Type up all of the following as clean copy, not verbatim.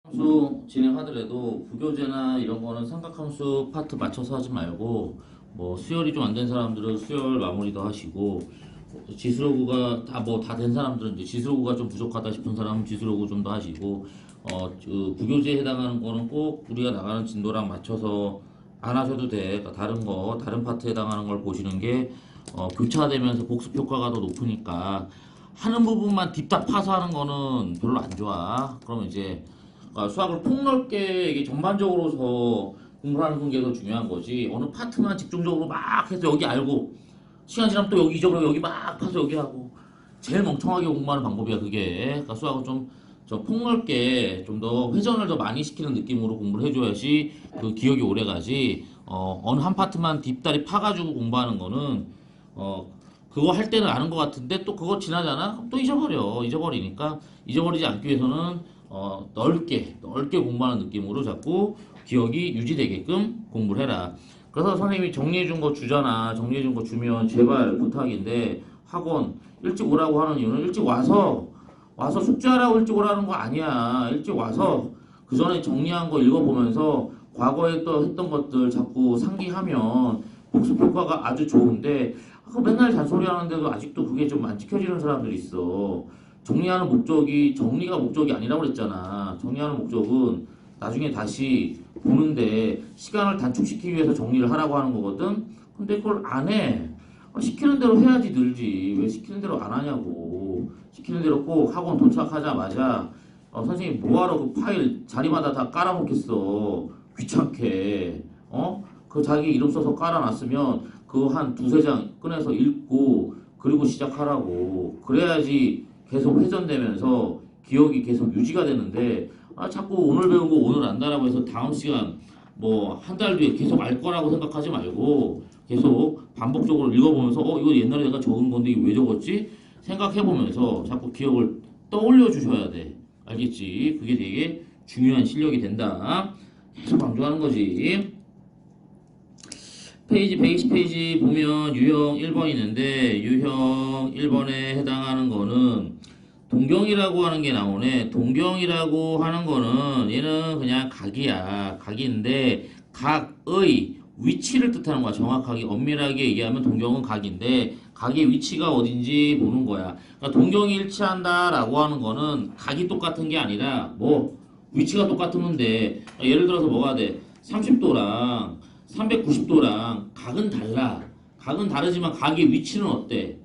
함수 진행하더라도 부교재나 이런 거는 삼각함수 파트 맞춰서 하지 말고 뭐 수열이 좀 안 된 사람들은 수열 마무리도 하시고 지수로그가 다 된 사람들은 이제 지수로그가 좀 부족하다 싶은 사람은 지수로그 좀 더 하시고 그 부교재에 해당하는 거는 꼭 우리가 나가는 진도랑 맞춰서 안 하셔도 돼. 그러니까 다른 파트에 해당하는 걸 보시는 게 교차되면서 복습 효과가 더 높으니까 하는 부분만 딥다 파서 하는 거는 별로 안 좋아. 그러면 이제 수학을 폭넓게 이게 전반적으로서 공부하는 게 더 중요한 거지. 어느 파트만 집중적으로 막 해서 여기 알고 시간 지나면 또 여기 잊어버리고 여기 막 파서 여기 하고 제일 멍청하게 공부하는 방법이야 그게. 그러니까 수학을 좀 폭넓게 좀 더 회전을 더 많이 시키는 느낌으로 공부를 해줘야지 그 기억이 오래 가지. 어느 한 파트만 딥다리 파가지고 공부하는 거는 그거 할 때는 아는 것 같은데 또 그거 지나잖아? 그럼 또 잊어버리니까 잊어버리지 않기 위해서는 넓게 공부하는 느낌으로 자꾸 기억이 유지되게끔 공부를 해라. 그래서 선생님이 정리해준 거 주잖아. 정리해준 거 주면 제발 부탁인데 학원 일찍 오라고 하는 이유는 일찍 와서 숙제하라고 일찍 오라는 거 아니야. 일찍 와서 그 전에 정리한 거 읽어보면서 과거에 또 했던 것들 자꾸 상기하면 복습 효과가 아주 좋은데 맨날 잔소리 하는데도 아직도 그게 좀 안 지켜지는 사람들이 있어. 정리가 목적이 아니라고 그랬잖아. 정리하는 목적은 나중에 다시 보는데 시간을 단축시키기 위해서 정리를 하라고 하는 거거든. 근데 그걸 안 해. 시키는 대로 해야지 늘지. 왜 시키는 대로 안 하냐고. 시키는 대로 꼭 학원 도착하자마자 선생님 뭐하러 그 파일 자리마다 다 깔아놓겠어. 귀찮게. 그 자기 이름 써서 깔아놨으면 그거 한 두세 장 꺼내서 읽고 그리고 시작하라고. 그래야지 계속 회전되면서 기억이 계속 유지가 되는데 자꾸 오늘 배운 거 오늘 안다라고 해서 다음 시간 뭐 한 달 뒤에 계속 알 거라고 생각하지 말고 계속 반복적으로 읽어보면서 이거 옛날에 내가 적은 건데 이거 왜 적었지? 생각해보면서 자꾸 기억을 떠올려 주셔야 돼. 알겠지? 그게 되게 중요한 실력이 된다. 계속 강조하는 거지. 페이지 120페이지 보면 유형 1번 있는데 유형 1번에 해당하는 거는 동경이라고 하는 게 나오네. 동경이라고 하는 거는 얘는 그냥 각이야. 각인데 각의 위치를 뜻하는 거야. 정확하게 엄밀하게 얘기하면 동경은 각인데 각의 위치가 어딘지 보는 거야. 그러니까 동경이 일치한다라고 하는 거는 각이 똑같은 게 아니라 뭐 위치가 똑같으면 돼. 예를 들어서 뭐가 돼? 30도랑 390도랑 각은 달라. 각은 다르지만 각의 위치는 어때?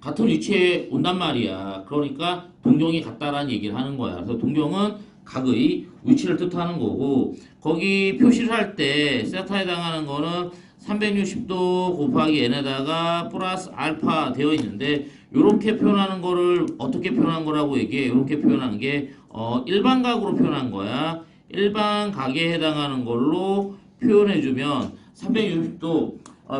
같은 위치에 온단 말이야. 그러니까 동경이 같다라는 얘기를 하는 거야. 그래서 동경은 각의 위치를 뜻하는 거고 거기 표시를 할 때 세타에 해당하는 거는 360도 곱하기 n에다가 플러스 알파 되어 있는데 이렇게 표현하는 거를 어떻게 표현한 거라고 얘기해? 이렇게 표현한 게 일반각으로 표현한 거야. 일반각에 해당하는 걸로 표현해주면 360도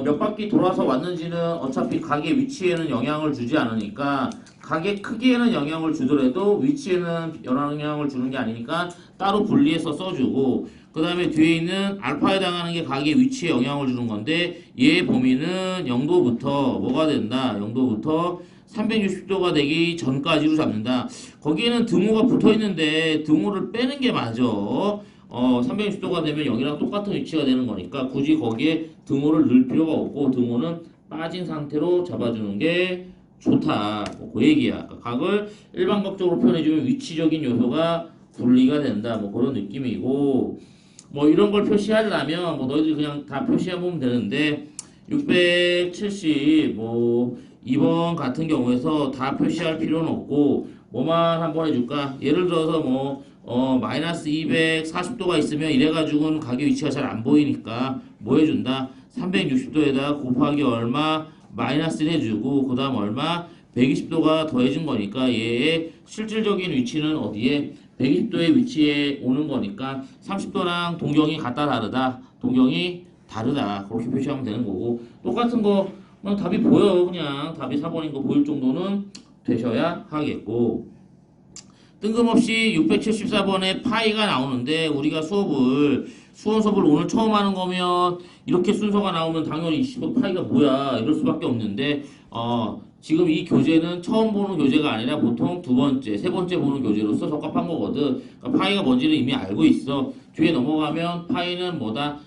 몇 바퀴 돌아서 왔는지는 어차피 각의 위치에는 영향을 주지 않으니까 각의 크기에는 영향을 주더라도 위치에는 영향을 주는 게 아니니까 따로 분리해서 써주고 그 다음에 뒤에 있는 알파에 해당하는 게 각의 위치에 영향을 주는 건데 얘 범위는 0도부터 뭐가 된다? 0도부터 360도가 되기 전까지로 잡는다. 거기에는 등호가 붙어 있는데 등호를 빼는 게 맞아. 360도가 되면 0이랑 똑같은 위치가 되는 거니까 굳이 거기에 등호를 넣을 필요가 없고 등호는 빠진 상태로 잡아주는 게 좋다. 그 얘기야. 그러니까 각을 일반각적으로 표현해주면 위치적인 요소가 분리가 된다. 뭐 그런 느낌이고 뭐 이런 걸 표시하려면 뭐 너희들 그냥 다 표시해보면 되는데 670 뭐 2번 같은 경우에서 다 표시할 필요는 없고 뭐만 한번 해줄까? 예를 들어서 마이너스 240도가 있으면 이래가지고는 각의 위치가 잘 안 보이니까 뭐 해준다? 360도에다 곱하기 얼마 마이너스를 해주고 그 다음 얼마 120도가 더해진 거니까 얘의 실질적인 위치는 어디에 120도의 위치에 오는 거니까 30도랑 동경이 같다 다르다 동경이 다르다 그렇게 표시하면 되는 거고 똑같은 거 그냥 답이 보여. 그냥 답이 4번인 거 보일 정도는 되셔야 하겠고 뜬금없이 674번에 파이가 나오는데 우리가 수원 수업을 오늘 처음 하는 거면 이렇게 순서가 나오면 당연히 파이가 뭐야 이럴 수밖에 없는데 지금 이 교재는 처음 보는 교재가 아니라 보통 두 번째, 세 번째 보는 교재로서 적합한 거거든. 그러니까 파이가 뭔지는 이미 알고 있어. 뒤에 넘어가면 파이는 뭐다?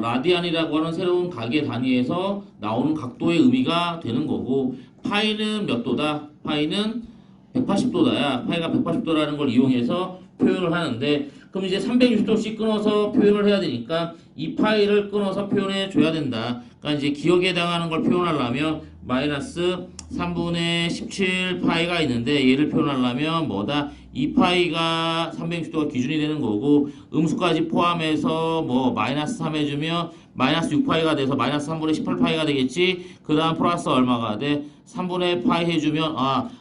라디안이라고 하는 새로운 가계 단위에서 나오는 각도의 의미가 되는 거고, 파이는 몇 도다? 파이는 180도다야. 파이가 180도라는 걸 이용해서 표현을 하는데, 그럼 이제 360도씩 끊어서 표현을 해야 되니까 이 파이를 끊어서 표현해 줘야 된다. 그러니까 이제 기억에 해당하는 걸 표현하려면 마이너스 3분의 17 파이가 있는데, 얘를 표현하려면 뭐다? 2파이가 360도가 기준이 되는 거고, 음수까지 포함해서 뭐 마이너스 3 해주면 마이너스 6파이가 돼서 마이너스 3분의 18파이가 되겠지. 그 다음 플러스 얼마가 돼? 3분의 파이 해주면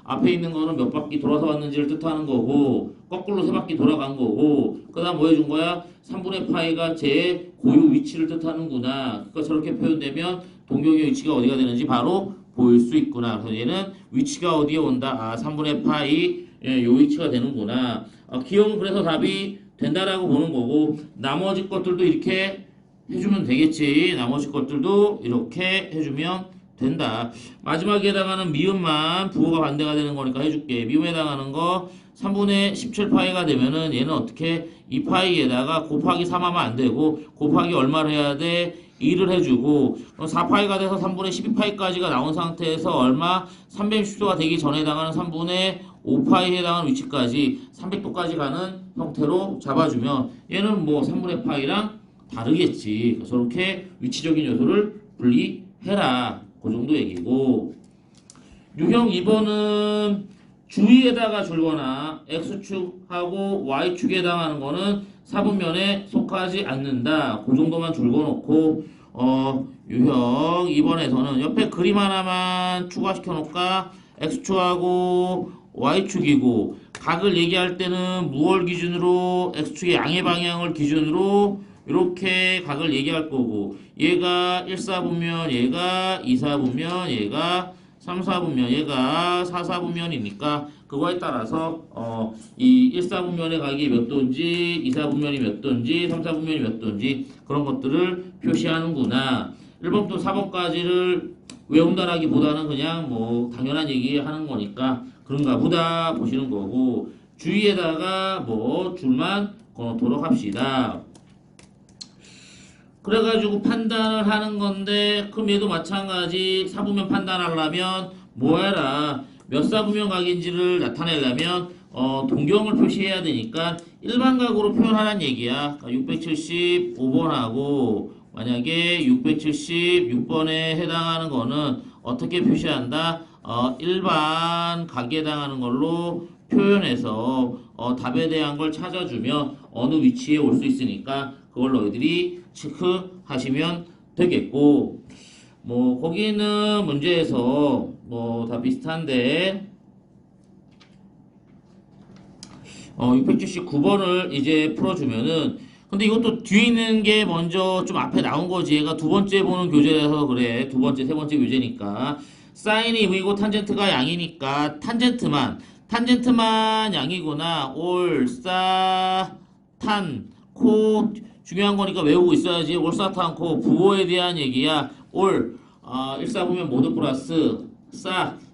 앞에 있는 거는 몇 바퀴 돌아서 왔는지를 뜻하는 거고, 거꾸로 세 바퀴 돌아간 거고, 그 다음 뭐 해준 거야? 3분의 파이가 제 고유 위치를 뜻하는구나. 그러니까 저렇게 표현되면 동경의 위치가 어디가 되는지 바로 보일 수 있구나. 그래서 얘는 위치가 어디에 온다? 3분의 파이 요 위치가 되는구나. 기억은 그래서 답이 된다라고 보는 거고, 나머지 것들도 이렇게 해주면 되겠지. 나머지 것들도 이렇게 해주면 된다. 마지막에 해당하는 미음만 부호가 반대가 되는 거니까 해줄게. 미음에 해당하는 거 3분의 17파이가 되면은 얘는 어떻게 2파이에다가 곱하기 3 하면 안 되고, 곱하기 얼마를 해야 돼? 2를 해주고, 4파이가 돼서 3분의 12파이까지가 나온 상태에서 얼마? 360도가 되기 전에 해당하는 3분의 5파이에 해당하는 위치까지 300도까지 가는 형태로 잡아주면 얘는 뭐 3분의 파이랑 다르겠지. 저렇게 위치적인 요소를 분리해라. 그 정도 얘기고, 유형 2번은 주위에다가 줄거나 X축하고 Y축에 해당하는 거는 사분면에 속하지 않는다. 그 정도만 줄거놓고, 유형 2번에서는 옆에 그림 하나만 추가시켜 놓을까? X축하고 Y축이고, 각을 얘기할 때는 무얼 기준으로 X축의 양의 방향을 기준으로 이렇게 각을 얘기할 거고, 얘가 1사분면, 얘가 2사분면, 얘가 3사분면, 얘가 4사분면이니까 그거에 따라서 이 1사분면의 각이 몇 도인지, 2사분면이 몇 도인지, 3사분면이 몇 도인지 그런 것들을 표시하는구나. 1번부터 4번까지를 외운다라기보다는 그냥 뭐 당연한 얘기 하는 거니까 그런가 보다 보시는 거고, 주위에다가 뭐 줄만 걸어놓도록 합시다. 그래가지고 판단을 하는 건데, 그럼 얘도 마찬가지. 사분면 판단하려면 뭐 해라? 몇 사분면 각인지를 나타내려면 동경을 표시해야 되니까 일반각으로 표현하라는 얘기야. 그러니까 675번하고 만약에 676번에 해당하는 거는 어떻게 표시한다? 일반 각에 해당하는 걸로 표현해서 답에 대한 걸 찾아주면 어느 위치에 올 수 있으니까 그걸 너희들이 체크하시면 되겠고, 뭐 거기는 문제에서 뭐 다 비슷한데 679번을 이제 풀어주면은, 근데 이것도 뒤에 있는 게 먼저 좀 앞에 나온 거지. 얘가 두 번째 보는 교재라서 그래. 두 번째, 세 번째 교재니까. 사인이 의이고 탄젠트가 양이니까 탄젠트만 양이구나. 올사 탄 코 중요한 거니까 외우고 있어야지. 올사탄 코 부호에 대한 얘기야. 1사분면 모두 플러스,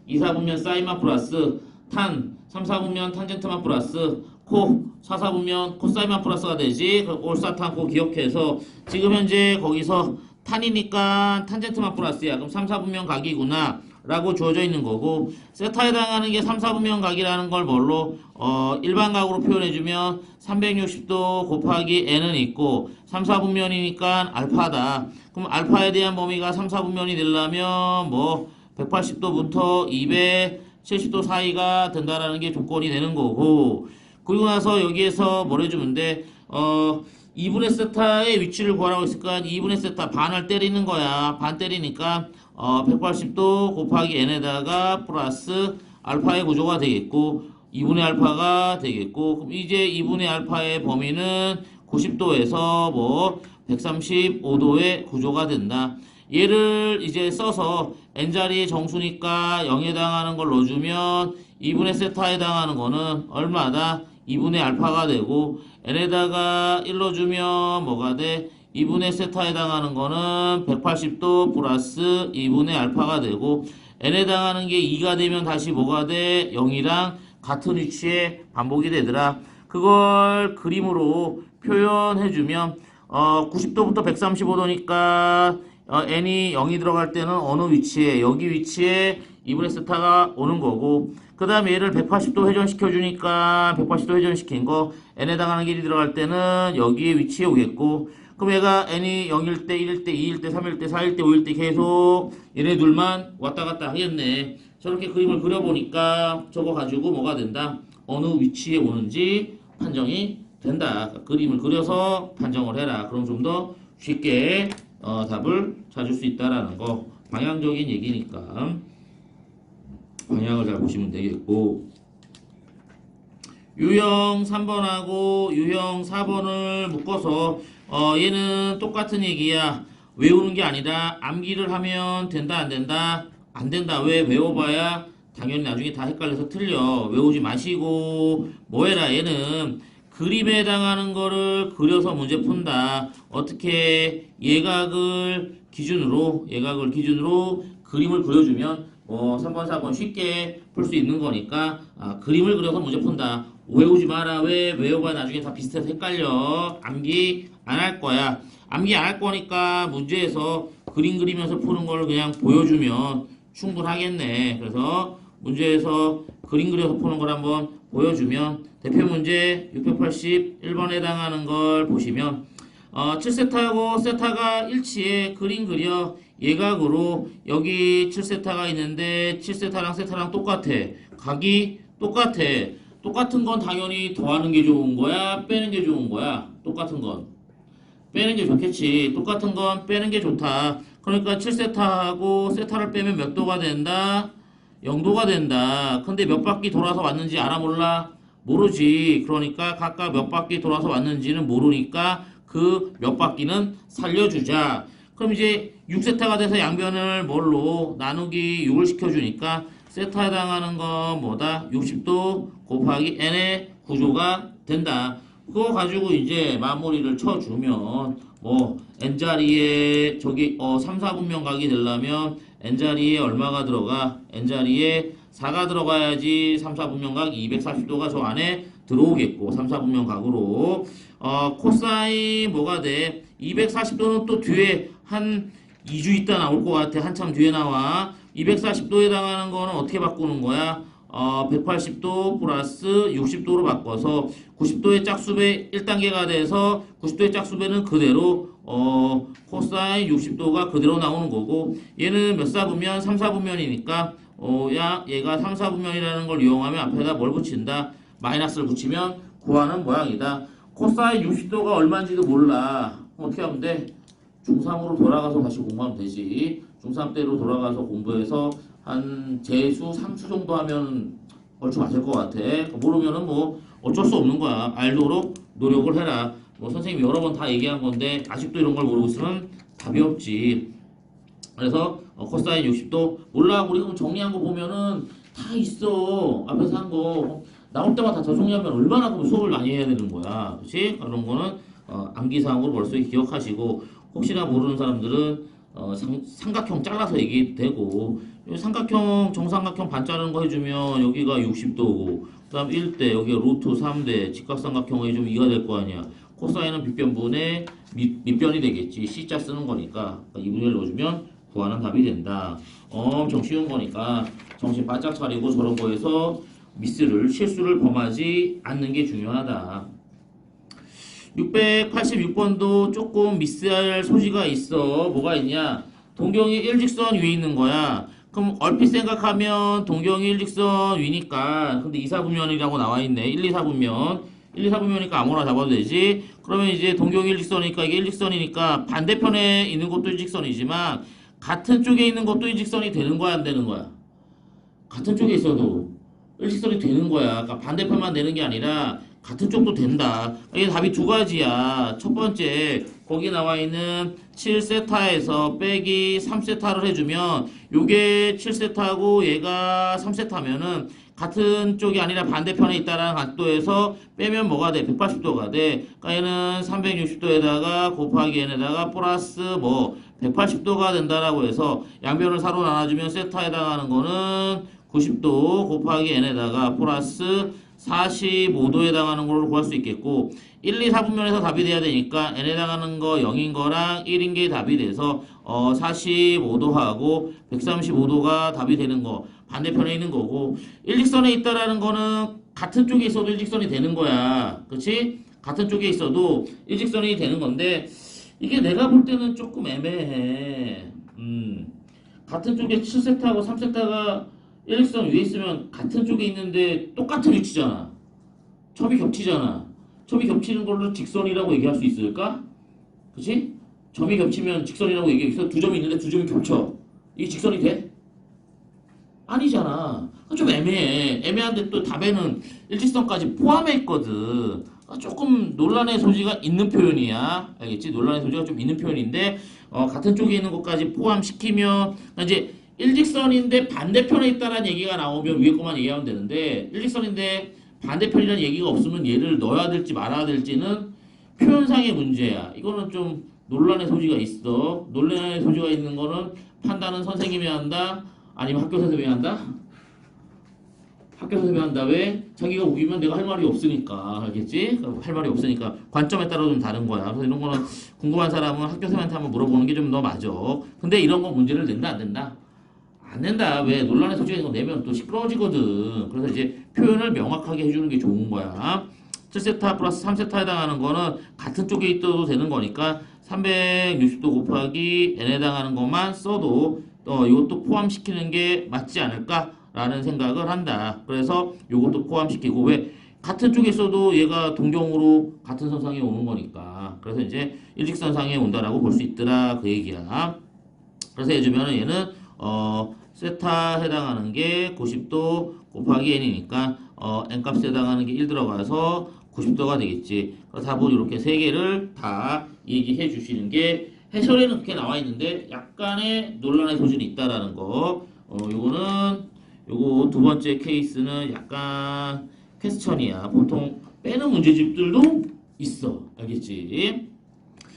2사분면 사인만 플러스, 3사분면 탄젠트만 플러스, 4사분면 코사인만 플러스가 되지. 올사탄 코 기억해서 지금 현재 거기서 탄이니까 탄젠트만 플러스야. 그럼 3사분면 각이구나 라고 주어져 있는 거고, 세타에 해당하는 게 3사분면 각이라는 걸 뭘로 일반각으로 표현해주면 360도 곱하기 n은 있고 3사분면이니까 알파다. 그럼 알파에 대한 범위가 3사분면이 되려면 뭐 180도부터 270도 사이가 된다라는 게 조건이 되는 거고, 그리고 나서 여기에서 뭘 해주면 돼? 2분의 세타의 위치를 구하라고 했으니까 2분의 세타 반을 때리는 거야. 반 때리니까 180도 곱하기 n에다가 플러스 알파의 구조가 되겠고 2분의 알파가 되겠고, 그럼 이제 2분의 알파의 범위는 90도에서 뭐 135도의 구조가 된다. 얘를 이제 써서 n자리의 정수니까 0에 해당하는 걸 넣어주면 2분의 세타에 해당하는 거는 얼마다? 2분의 알파가 되고, n에다가 1 넣어주면 뭐가 돼? 2분의 세타에 해당하는 거는 180도 플러스 2분의 알파가 되고, n에 해당하는 게 2가 되면 다시 뭐가 돼? 0이랑 같은 위치에 반복이 되더라. 그걸 그림으로 표현해주면 90도부터 135도니까 n이 0이 들어갈 때는 어느 위치에? 여기 위치에 2분의 세타가 오는 거고, 그 다음에 얘를 180도 회전시켜주니까 180도 회전시킨 거 n에 해당하는 길이 들어갈 때는 여기에 위치에 오겠고, 그럼 얘가 n이 0일 때, 1일 때, 2일 때, 3일 때, 4일 때, 5일 때 계속 얘네 둘만 왔다 갔다 하겠네. 저렇게 그림을 그려보니까 저거 가지고 뭐가 된다? 어느 위치에 오는지 판정이 된다. 그러니까 그림을 그려서 판정을 해라. 그럼 좀 더 쉽게 답을 찾을 수 있다라는 거. 방향적인 얘기니까 방향을 잘 보시면 되겠고, 유형 3번하고 유형 4번을 묶어서 얘는 똑같은 얘기야. 외우는 게 아니라 암기를 하면 된다 안 된다? 안 된다. 왜? 외워봐야 당연히 나중에 다 헷갈려서 틀려. 외우지 마시고 뭐 해라. 얘는 그림에 해당하는 거를 그려서 문제 푼다. 어떻게? 예각을 기준으로 그림을 그려주면 3번, 4번 쉽게 풀 수 있는 거니까 그림을 그려서 문제 푼다. 외우지 마라. 왜? 외워봐야 나중에 다 비슷해서 헷갈려. 암기 안 할 거야. 암기 안 할 거니까 문제에서 그림 그리면서 푸는 걸 그냥 보여주면 충분하겠네. 그래서 문제에서 그림 그려서 푸는 걸 한번 보여주면, 대표 문제 681번에 해당하는 걸 보시면 7세타하고 세타가 일치에 그림 그려. 예각으로 여기 7세타가 있는데 7세타랑 세타랑 똑같아. 각이 똑같아. 똑같은 건 당연히 더하는 게 좋은 거야? 빼는 게 좋은 거야? 똑같은 건 빼는 게 좋겠지. 똑같은 건 빼는 게 좋다. 그러니까 7세타하고 세타를 빼면 몇 도가 된다? 0도가 된다. 근데 몇 바퀴 돌아서 왔는지 알아 몰라? 모르지. 그러니까 각각 몇 바퀴 돌아서 왔는지는 모르니까 그 몇 바퀴는 살려주자. 그럼 이제 6세타가 돼서 양변을 뭘로? 나누기 6을 시켜주니까 세타에 해당하는 건 뭐다? 60도 곱하기 n의 구조가 된다. 그거 가지고 이제 마무리를 쳐주면 n자리에 저기 3, 4분면 각이 되려면 n자리에 얼마가 들어가? n자리에 4가 들어가야지 3, 4분면 각 240도가 저 안에 들어오겠고, 3, 4분면 각으로 코사인 뭐가 돼? 240도는 또 뒤에 한 2주 있다 나올 것 같아. 한참 뒤에 나와. 240도에 해당하는 거는 어떻게 바꾸는 거야? 180도 플러스 60도로 바꿔서 90도의 짝수배 1단계가 돼서 90도의 짝수배는 그대로 코사인 60도가 그대로 나오는 거고, 얘는 몇 사분면? 3, 4분면이니까 얘가 3, 4분면이라는 걸 이용하면 앞에다 뭘 붙인다? 마이너스를 붙이면 구하는 모양이다. 코사인 60도가 얼마인지도 몰라. 어떻게 하면 돼? 중3으로 돌아가서 다시 공부하면 되지. 중3 때로 돌아가서 공부해서 한 재수 3수 정도 하면 얼추 맞을 것 같아. 모르면은 어쩔 수 없는 거야. 알도록 노력을 해라. 선생님이 여러 번 다 얘기한 건데 아직도 이런 걸 모르고 있으면 답이 없지. 그래서 코사인 60도 몰라. 우리 그럼 정리한 거 보면은 다 있어. 앞에서 한 거 나올 때마다 다 정리하면 얼마나 그럼 수업을 많이 해야 되는 거야. 그렇지? 그런 거는 암기사항으로 벌써 기억하시고, 혹시나 모르는 사람들은 삼각형 잘라서 얘기해도 되고, 삼각형 정삼각형 반 자르는 거 해주면 여기가 60도고, 그 다음 1대 여기가 루트 3대 직각삼각형 해주면 2가 될 거 아니야. 코사인은 빗변분의 밑변이 되겠지. C자 쓰는 거니까 2분의 1 넣어주면 구하는 답이 된다. 엄청 쉬운 거니까 정신 바짝 차리고 저런 거에서 실수를 범하지 않는 게 중요하다. 686번도 조금 미스할 소지가 있어. 뭐가 있냐? 동경이 일직선 위에 있는 거야. 그럼 얼핏 생각하면 동경이 일직선 위니까, 근데 2, 4분면이라고 나와 있네. 1, 2, 4분면. 1, 2, 4분면이니까 아무나 잡아도 되지. 그러면 이제 동경이 일직선이니까 이게 일직선이니까 반대편에 있는 것도 일직선이지만 같은 쪽에 있는 것도 일직선이 되는 거야, 안 되는 거야? 같은 쪽에 있어도 일직선이 되는 거야. 그러니까 반대편만 되는 게 아니라 같은 쪽도 된다. 이게 답이 두 가지야. 첫 번째, 거기 나와 있는 7세타에서 빼기 3세타를 해주면 요게 7세타고 얘가 3세타면은 같은 쪽이 아니라 반대편에 있다라는 각도에서 빼면 뭐가 돼? 180도가 돼. 그러니까 얘는 360도에다가 곱하기 n에다가 플러스 뭐 180도가 된다라고 해서 양변을 사로 나눠주면 세타에 해당하는 거는 90도 곱하기 n에다가 플러스 45도에 해당하는 걸로 구할 수 있겠고 1, 2, 4분면에서 답이 돼야 되니까 n에 해당하는 거 0인 거랑 1인 게 답이 돼서 45도하고 135도가 답이 되는 거 반대편에 있는 거고 일직선에 있다라는 거는 같은 쪽에 있어도 일직선이 되는 거야. 그렇지? 같은 쪽에 있어도 일직선이 되는 건데 이게 내가 볼 때는 조금 애매해. 같은 쪽에 7세타하고 3세타가 일직선 위에 있으면 같은 쪽에 있는데 똑같은 위치잖아. 첩이 겹치잖아. 첩이 겹치는 걸로 직선이라고 얘기할 수 있을까? 그치? 점이 겹치면 직선이라고 얘기해. 두 점이 있는데 두 점이 겹쳐. 이게 직선이 돼? 아니잖아. 좀 애매해. 애매한데 또 답에는 일직선까지 포함해 있거든. 조금 논란의 소지가 있는 표현이야. 알겠지? 논란의 소지가 좀 있는 표현인데 같은 쪽에 있는 것까지 포함시키면 이제 일직선인데 반대편에 있다라는 얘기가 나오면 위에 것만 얘기하면 되는데 일직선인데 반대편이라는 얘기가 없으면 얘를 넣어야 될지 말아야 될지는 표현상의 문제야. 이거는 좀 논란의 소지가 있어. 논란의 소지가 있는 거는 판단은 선생님이 한다? 아니면 학교 선생님이 한다? 학교 선생님이 한다. 왜? 자기가 우기면 내가 할 말이 없으니까. 알겠지? 할 말이 없으니까. 관점에 따라 좀 다른 거야. 그래서 이런 거는 궁금한 사람은 학교 선생님한테 한번 물어보는 게 좀 더 맞아. 근데 이런 거 문제를 낸다, 안 낸다? 안 낸다. 왜? 논란의 소지가 있는 거 내면 또 시끄러워지거든. 그래서 이제 표현을 명확하게 해주는 게 좋은 거야. 7세타 플러스 3세타 해당하는 거는 같은 쪽에 있어도 되는 거니까 360도 곱하기 n에 해당하는 것만 써도 이것도 포함시키는 게 맞지 않을까라는 생각을 한다. 그래서 이것도 포함시키고 왜 같은 쪽에 있어도 얘가 동경으로 같은 선상에 오는 거니까 그래서 이제 일직선상에 온다라고 볼 수 있더라 그 얘기야. 그래서 해주면은 얘는 세타 해당하는 게 90도 곱하기 n이니까 n값에 해당하는 게 1 들어가서 90도가 되겠지. 그래서 답은 이렇게 세 개를 다 얘기해 주시는 게 해설에는 그렇게 나와 있는데 약간의 논란의 소지는 있다라는 거. 요거 두 번째 케이스는 약간 퀘스천이야. 보통 빼는 문제집들도 있어. 알겠지?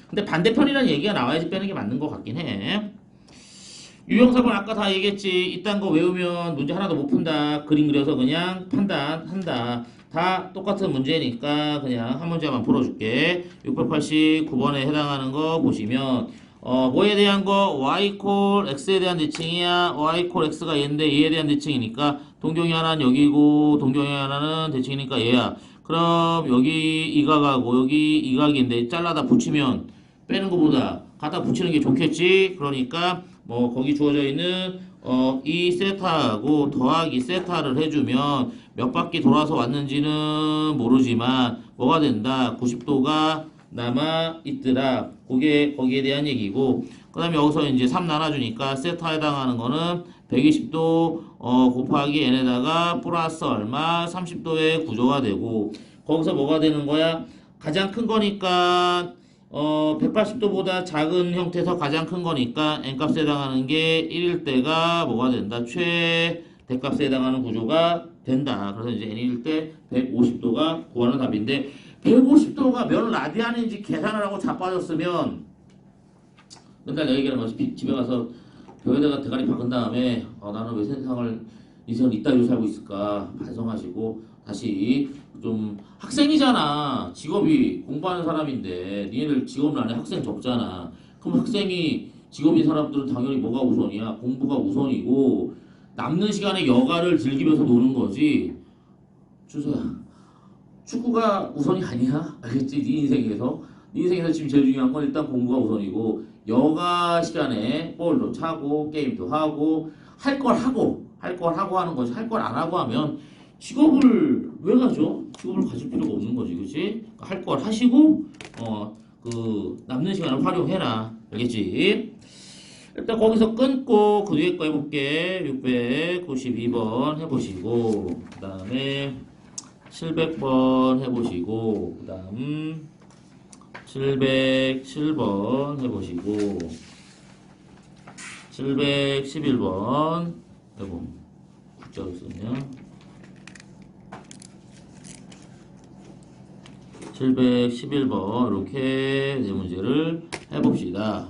근데 반대편이라는 얘기가 나와야지 빼는 게 맞는 것 같긴 해. 유형사건 아까 다 얘기했지. 이딴 거 외우면 문제 하나도 못 푼다. 그림 그려서 그냥 판단한다. 다 똑같은 문제니까 그냥 한 문제만 풀어줄게. 689번에 해당하는 거 보시면 뭐에 대한 거? y 콜 x에 대한 대칭이야. y 콜 x가 얘인데 얘에 대한 대칭이니까 동경이 하나는 여기고 동경이 하나는 대칭이니까 얘야. 그럼 여기 이각하고 여기 이각인데 잘라다 붙이면 빼는 것보다 갖다 붙이는 게 좋겠지. 그러니까 뭐 거기 주어져 있는 이 세타하고 더하기 세타를 해주면 몇 바퀴 돌아서 왔는지는 모르지만 뭐가 된다. 90도가 남아 있더라. 그게 거기에 대한 얘기고 그 다음에 여기서 이제 3 나눠주니까 세타에 해당하는 거는 120도 곱하기 n에다가 플러스 얼마 30도의 구조가 되고 거기서 뭐가 되는 거야? 가장 큰 거니까 180도보다 작은 형태에서 가장 큰 거니까 n값에 해당하는 게 1일 때가 뭐가 된다? 최대값에 해당하는 구조가 된다. 그래서 이제 n일 때 150도가 구하는 답인데 150도가 몇 라디안인지 계산을 하고 자빠졌으면 맨날 내가 얘기하는 거지. 집에 가서 벽에다가 대가리 박은 다음에 나는 왜 세상을 인생을 이따위로 살고 있을까 반성하시고 다시 좀 학생이잖아. 직업이 공부하는 사람인데 니네들 직업은 안 해. 학생 적잖아. 그럼 학생이 직업인 사람들은 당연히 뭐가 우선이야? 공부가 우선이고 남는 시간에 여가를 즐기면서 노는 거지. 주소야. 축구가 우선이 아니야? 알겠지? 네 인생에서. 네 인생에서 지금 제일 중요한 건 일단 공부가 우선이고 여가 시간에 볼도 차고 게임도 하고 할 걸 하고 하는 거지. 할 걸 안 하고 하면 직업을 왜 가져? 직업을 가질 필요가 없는 거지. 그치? 할 걸 하시고 그 남는 시간을 활용해라. 알겠지? 일단 거기서 끊고 그 뒤에 거 해볼게. 692번 해보시고 그 다음에 700번 해보시고 그 다음 707번 해보시고 711번 여보 국자로 쓰냐 711번 이렇게 네 문제를 해봅시다.